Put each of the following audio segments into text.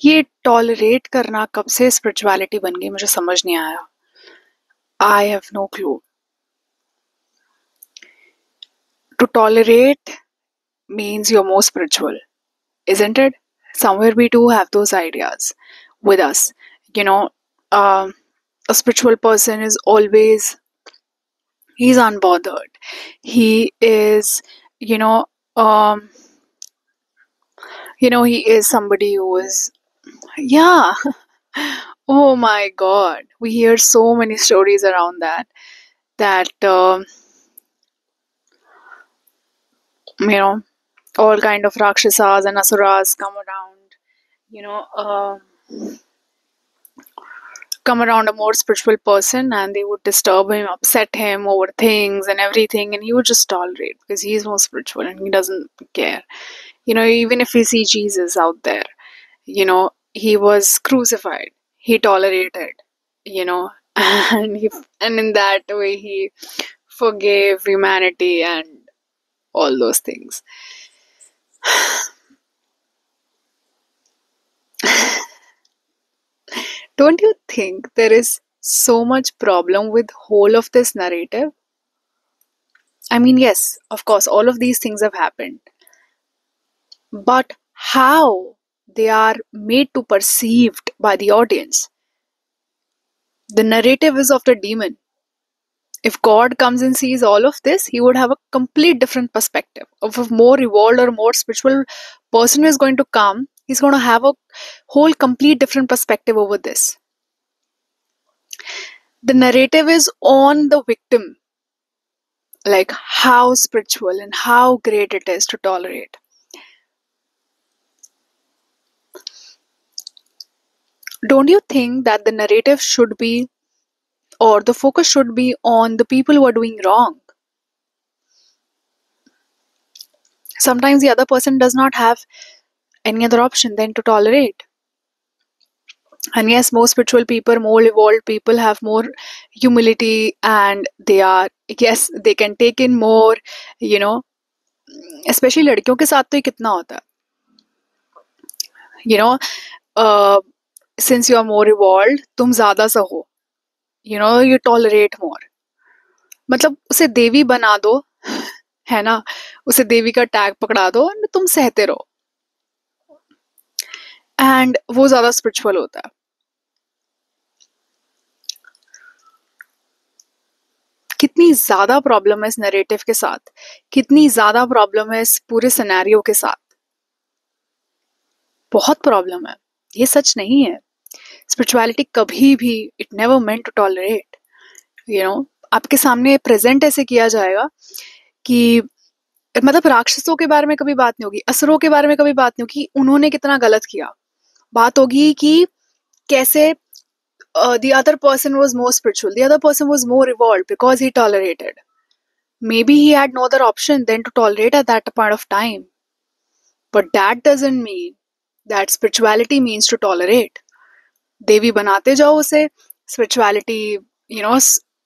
ये टॉलरेट करना कब से स्पिरिचुअलिटी बन गई मुझे समझ नहीं आया. I have no clue. To tolerate means you're more spiritual, isn't it? Somewhere we do have those ideas with us. You know, a spiritual person is always, he's unbothered. He is, you know, um, he is somebody who is, yeah. Oh my God, we hear so many stories around that you know all kind of rakshasas and asuras you know, uh, come around a more spiritual person and they would disturb him, upset him over things and everything, and he would just tolerate because he's more spiritual and he doesn't care. Even if we see Jesus out there, he was crucified, he tolerated, you know, and in that way he forgave humanity and all those things. Don't you think there is so much problem with whole of this narrative? I mean, yes, of course, all of these things have happened, but how they are made to perceived by the audience. The narrative is of the demon. If God comes and sees all of this, he would have a complete different perspective. Of a more evolved or more spiritual person who is going to come, he's going to have a whole complete different perspective over this. The narrative is on the victim, like how spiritual and how great it is to tolerate. Don't you think that the narrative should be, or the focus should be on the people who are doing wrong? Sometimes the other person does not have any other option than to tolerate. And yes, more spiritual people, more evolved people have more humility, and yes, they can take in more, you know, especially लड़कियों के साथ तो ये कितना होता है. You know, uh, since you are more evolved, तुम ज्यादा सहो. You tolerate more. मतलब उसे देवी बना दो, है ना, उसे देवी का टैग पकड़ा दो और तुम सहते रहो, एंड वो ज्यादा स्पिरिचुअल होता है. कितनी ज्यादा प्रॉब्लम है इस नैरेटिव के साथ, कितनी ज्यादा प्रॉब्लम है इस पूरे सिनेरियो के साथ. बहुत प्रॉब्लम है. ये सच नहीं है. स्पिरिचुअलिटी कभी भी, it never meant to tolerate. आपके सामने प्रेजेंट ऐसे किया जाएगा कि मतलब राक्षसों के बारे में कभी बात नहीं होगी, असुरों के बारे में कभी बात नहीं होगी, उन्होंने कितना गलत किया. बात होगी कि कैसे the other person was more spiritual, the other person was more evolved because he tolerated. Maybe he had no other option than to tolerate at that point of time. But that doesn't mean that spirituality means to tolerate. देवी बनाते जाओ उसे, spirituality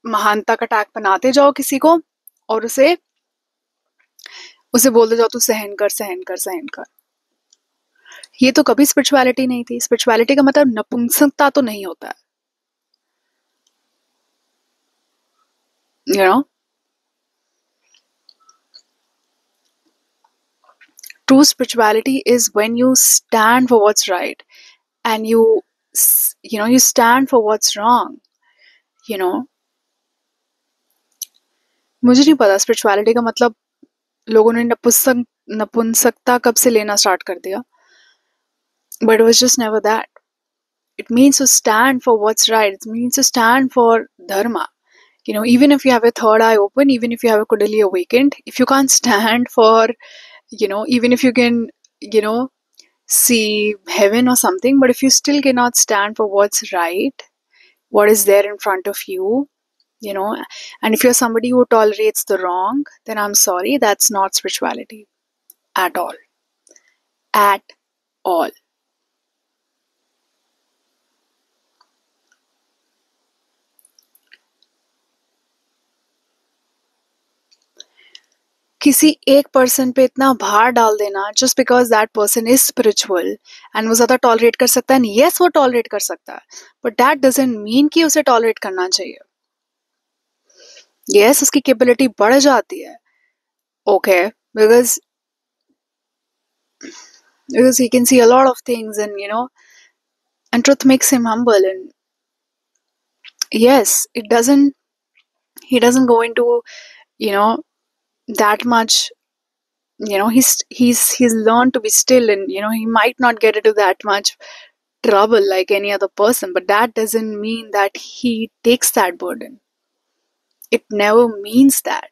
महानता का tag बनाते जाओ किसी को, और उसे बोलते जाओ तू सहन कर सहन कर सहन कर. ये तो कभी स्पिरिचुअलिटी नहीं थी. स्पिरिचुअलिटी का मतलब नपुंसकता तो नहीं होता है. True spirituality is when you stand for what's right and you stand for what's wrong. मुझे नहीं पता स्पिरिचुअलिटी का मतलब लोगों ने नपुंसकता कब से लेना स्टार्ट कर दिया, but it was just never that. It means to stand for what's right. It means to stand for dharma. Even if you have a third eye open, even if you have a kundalini awakened, if you can't stand for, even if you can, see heaven or something, but if you still cannot stand for what's right, what is there in front of you, and if you're somebody who tolerates the wrong, then I'm sorry, that's not spirituality at all. At all. किसी एक person पे इतना भार डाल देना just because that person is spiritual and वो ज्यादा tolerate कर सकता है, यस वो टॉलरेट कर सकता है, बट दैट डजंट मीन कि उसे टॉलरेट करना चाहिए। यस उसकी कैपेबिलिटी बढ़ जाती है, okay, because he can see a lot of things, and and truth makes him humble, and yes, he doesn't go into you know that much. He's learned to be still, and he might not get into that much trouble like any other person, but that doesn't mean that he takes that burden. It never means that.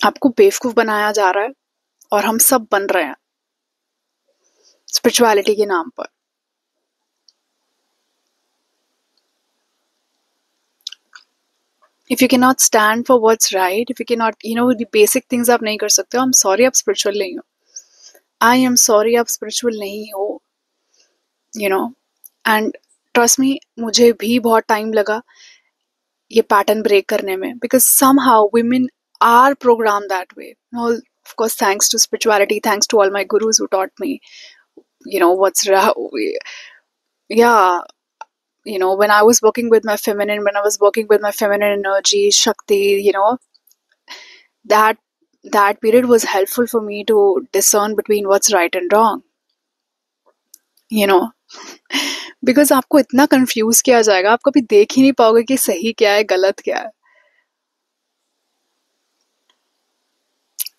आपको बेवकूफ बनाया जा रहा है और हम सब बन रहे हैं स्पिरिचुअलिटी के नाम पर। If you cannot stand for what's right, if you cannot, the basic things आप नहीं कर सकते हो, I'm sorry आप spiritual नहीं हो। I am sorry आप spiritual नहीं हो, and trust me, मुझे भी बहुत टाइम लगा ये पैटर्न ब्रेक करने में, because somehow women are programmed that way. Of course, thanks to spirituality, thanks to all my gurus who taught me, what's yeah, when I was working with my feminine, when I was working with my feminine energy, Shakti, that period was helpful for me to discern between what's right and wrong. Because आपको इतना confuse किया जाएगा, आप कभी देख ही नहीं पाओगे कि सही क्या है गलत क्या है।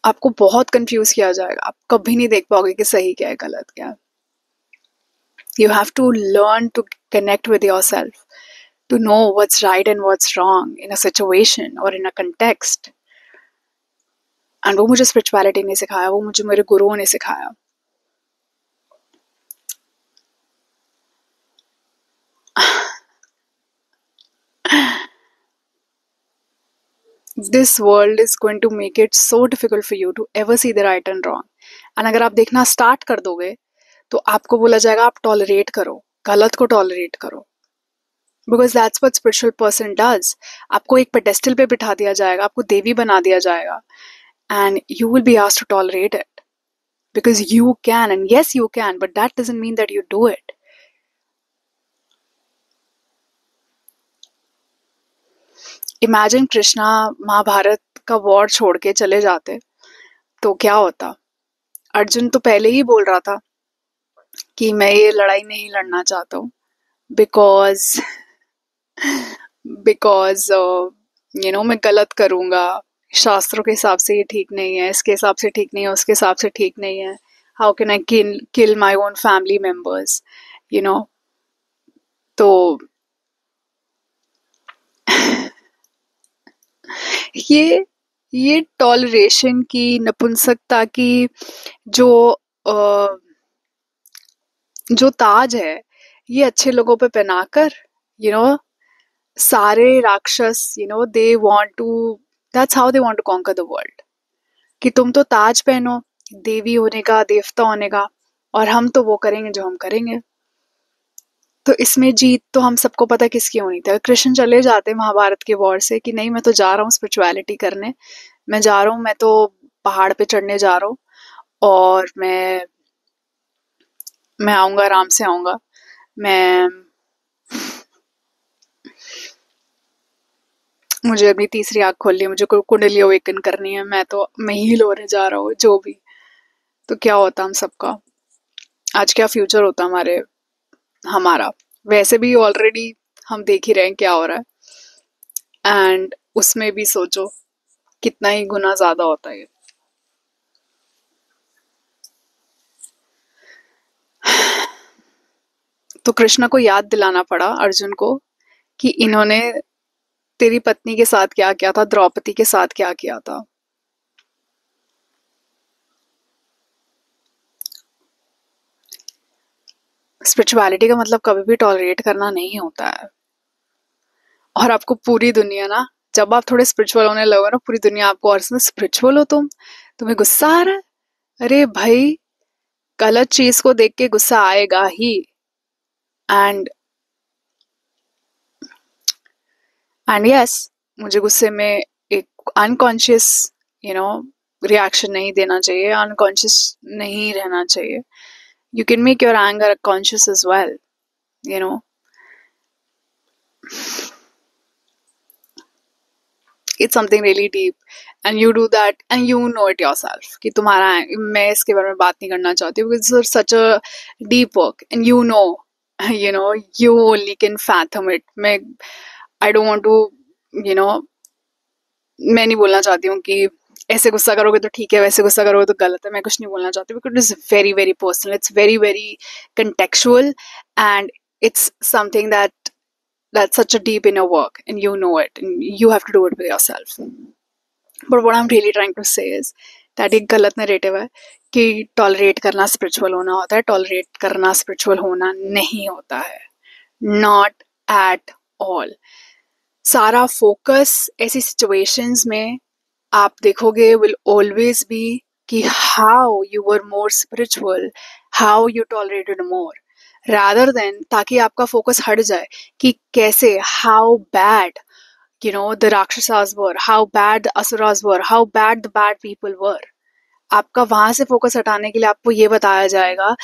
आपको बहुत कंफ्यूज किया जाएगा, आप कभी नहीं देख पाओगे कि सही क्या है गलत क्या है। You have to learn to connect with yourself, to know what's right and what's wrong in a situation or in a context. And वो मुझे स्पिरिचुअलिटी ने सिखाया, वो मुझे मेरे गुरुओं ने सिखाया। This world is going to make it so difficult for you to ever see the right and wrong. And अगर आप देखना स्टार्ट कर दोगे तो आपको बोला जाएगा आप टॉलरेट करो, गलत को टॉलरेट करो, because that's what spiritual person does. आपको एक पेडेस्टल पे बिठा दिया जाएगा, आपको देवी बना दिया जाएगा, and you will be asked to tolerate it because you can, and yes you can, but that doesn't mean that you do it. Imagine Krishna Mahabharat का वॉर छोड़ के चले जाते तो क्या होता। अर्जुन तो पहले ही बोल रहा था कि मैं ये लड़ाई नहीं लड़ना चाहता हूँ, बिकॉज मैं गलत करूंगा, शास्त्रों के हिसाब से ये ठीक नहीं है, इसके हिसाब से ठीक नहीं है, उसके हिसाब से ठीक नहीं है, how can I kill my own family members, तो ये टॉलरेशन की, नपुंसकता की जो ताज है, ये अच्छे लोगों पे पहनाकर सारे राक्षस they want to, that's how they want to conquer the world, कि तुम तो ताज पहनो देवी होने का, देवता होने का, और हम तो वो करेंगे जो हम करेंगे। तो इसमें जीत तो हम सबको पता किसकी होनी थी। कृष्ण चले जाते महाभारत के वॉर से कि नहीं मैं तो जा रहा हूँ स्पिरिचुअलिटी करने, मैं जा रहा हूँ, मैं तो पहाड़ पे चढ़ने जा रहा हूँ, और मैं आऊंगा, आराम से आऊंगा, मुझे अपनी तीसरी आंख खोलनी है, मुझे कुंडली अवेकन करनी है, मैं हील होने जा रहा हूँ जो भी। तो क्या होता हम सबका आज, क्या फ्यूचर होता हमारा। वैसे भी ऑलरेडी हम देख ही रहे हैं क्या हो रहा है, एंड उसमें भी सोचो कितना ही गुना ज्यादा होता है। तो कृष्ण को याद दिलाना पड़ा अर्जुन को कि इन्होंने तेरी पत्नी के साथ क्या किया था, द्रौपदी के साथ क्या किया था। स्पिरिचुअलिटी का मतलब कभी भी टॉलरेट करना नहीं होता है। और आपको पूरी दुनिया ना, जब आप थोड़े स्पिरिचुअल होने लगो ना, पूरी दुनिया आपको और स्पिरिचुअल हो तुम्हें गुस्सा आ रहा है, अरे भाई गलत चीज को देख के गुस्सा आएगा ही। एंड यस, मुझे गुस्से में एक अनकॉन्शियस रिएक्शन नहीं देना चाहिए, अनकॉन्शियस नहीं रहना चाहिए. You can make your anger conscious as well, you know. It's something really deep and you do that and you know it yourself कि तुम्हारा, मैं इसके बारे में बात नहीं करना चाहती हूँ because it's such a deep work and you know you only can fathom it. I don't want to you know मैं नहीं बोलना चाहती हूँ कि ऐसे गुस्सा करोगे तो ठीक है, वैसे गुस्सा करोगे तो गलत है. मैं कुछ नहीं बोलना चाहती because it's very very personal, it's very very contextual and it's something that's such a deep inner work and you know it and you have to do it with yourself. But what I'm really trying to say is that एक गलत narrative है कि tolerate करना spiritual होना होता है. Tolerate करना spiritual होना नहीं होता है, नॉट एट ऑल. सारा फोकस ऐसी सिचुएशंस में आप देखोगे विल ऑलवेज बी कि how you were more spiritual, how you tolerated more, rather than ताकि आपका फोकस हट जाए कि कैसे, how bad the Rakshasas were, how bad the Asuras were, how bad the bad people were. आपका वहां से फोकस हटाने के लिए आपको ये बताया जाएगा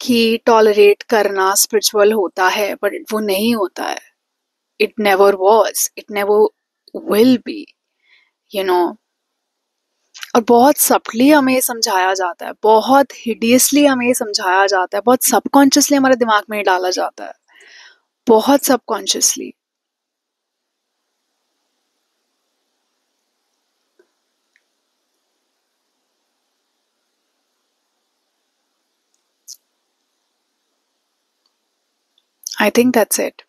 कि टॉलरेट करना स्पिरिचुअल होता है, बट वो नहीं होता है. It never was, it never will be, और बहुत सटली हमें ये समझाया जाता है, बहुत हिडियसली हमें ये समझाया जाता है, बहुत सबकॉन्शियसली हमारे दिमाग में डाला जाता है, बहुत subconsciously. I think that's it.